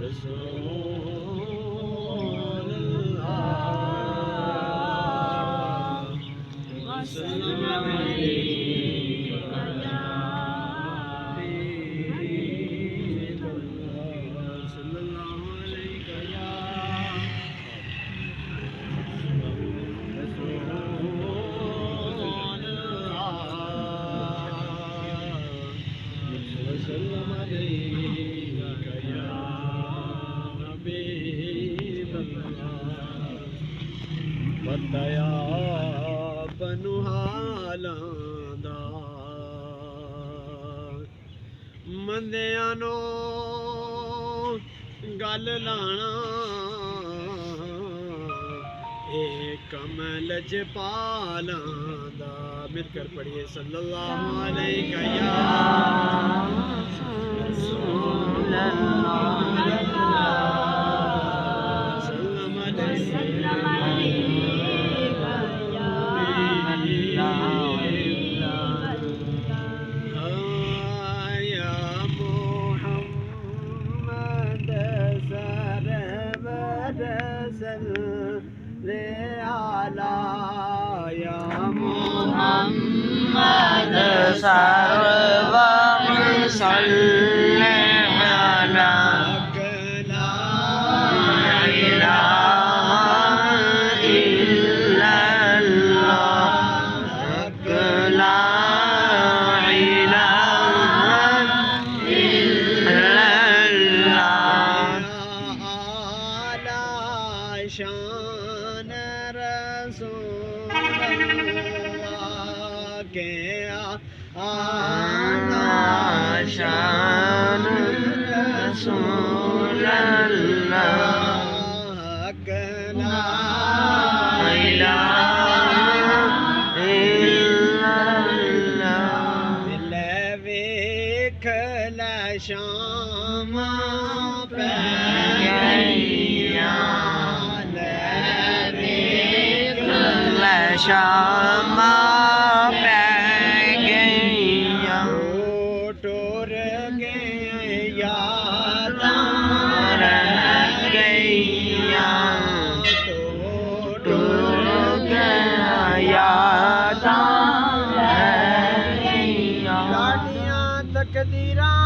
रसूल अल्लाह वसल्लम अलैका या हबीबल्लाह सल्लल्लाहु अलैका या वसल्लम अलैका या हबीबल्लाह बताया बनु हालां दा मंदियां नो गल लाना ए कमल जपालां दा मिलकर पढ़िए सल्लल्लाहु अलैहि या रसूल अल्लाह सल्लम अलैका या या मुहम्मद सरवर सल्ले अला या मुहम्मद सरवर सल्ले अला ला इलाहा इल्लल्लाह ला इलाहा इल्लल्लाह आला शान रसूलल्लाह के आला शान रसूल अल्लाह ला इलाहा इल्लल्लाह ले वेख ला शामा पे गैया ले वेख ला शामा पै गैया टुर गए यादां रह गैया टुर गया यादां रह गैया लाडियां तकदीरां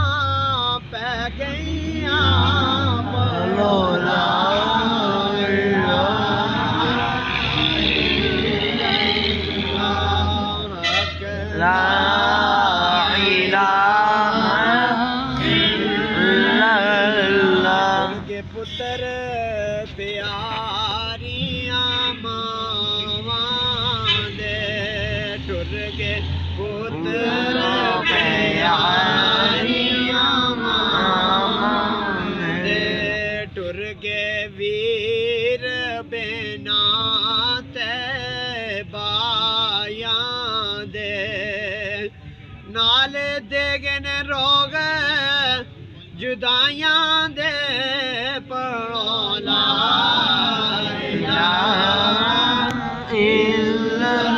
पै गईयां बोलो ला ला इलाहा इल्लल्लाह के पुत्र प्यारियां मावां दे टुर के पुत्र प्यारियां मावां दे टुर के वीर बिना ते बायां दे नाले देगन रोग जुदाइयां दे पड़ोला इलाहा इल्लल्लाह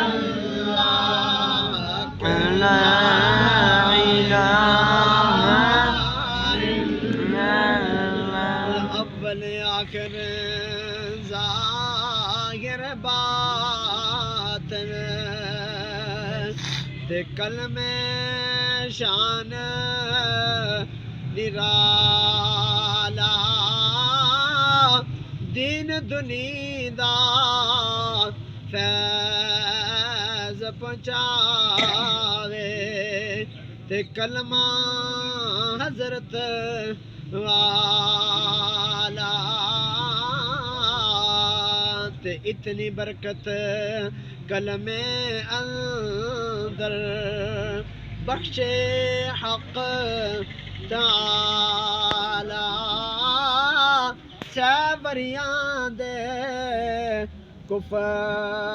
ला इलाहा इल्लल्लाह अव्वल आखिर ज़ाहिर बातिन ते कलमे शान निराला दीन दुनी दा फैज़ पहुंचावे ते कलमा हज़रत वाला ते इतनी बरकत कलमे अंदर बख्शे हक ताला सैवरियां दे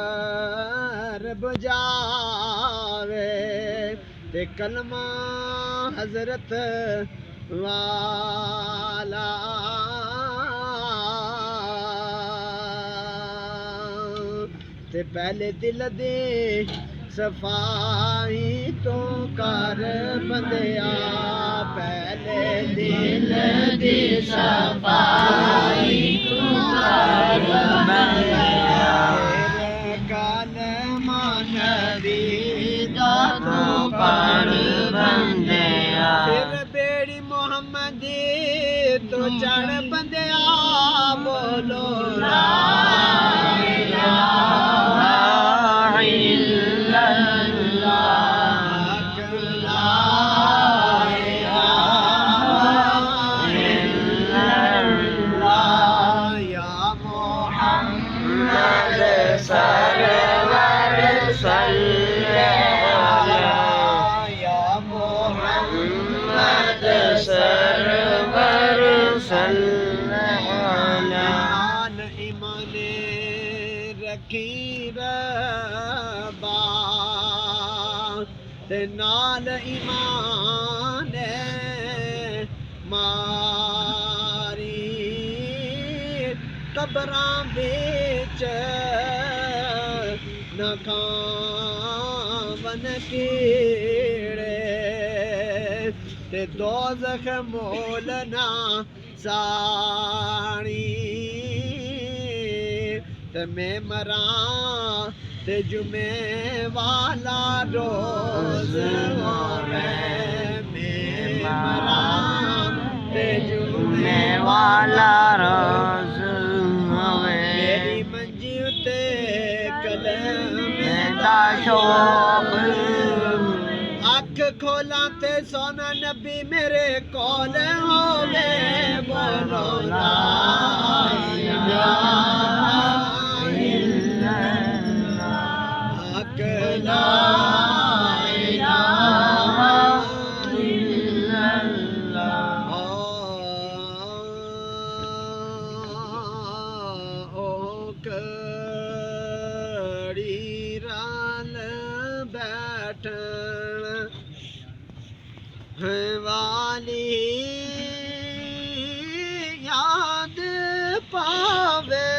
कुफर बुझावे ते कलमा हज़रत वाला ते पहले दिल दे सफाई तो कर बंदिया पहले दिल दी सफाई तो कर बंदिया तेरे कलमा नबी दा तो पढ़ बंदिया फिर बेड़ी मोहम्मदी तो चढ़ बंदिया बोलो ला इलाहा इल्लल्लाह ला इलाहा इल्लल्लाह या मोहम्मद सरवर सल्लल्लाहु या मोहम्मद सरवर सल्लल्लाहु ईमाने रखी रबा ते नाल ईमान मारी कबरां विच न खावन कीड़े ते दोज़ख मोल ना साणी ते मैं मरां ते जुमे वाला रोज़ होवे मैं मरां ते जुमे वाला रोज़ होवे मेरी मंजी उते कलम दा शौक अख खोला ते सोना नबी मेरे कोल होवे बोलो ला इलाहा इल्लल्लाह ला इलाहा इल्लल्लाह ओ कड़ी राल बैठन वाली याद पावे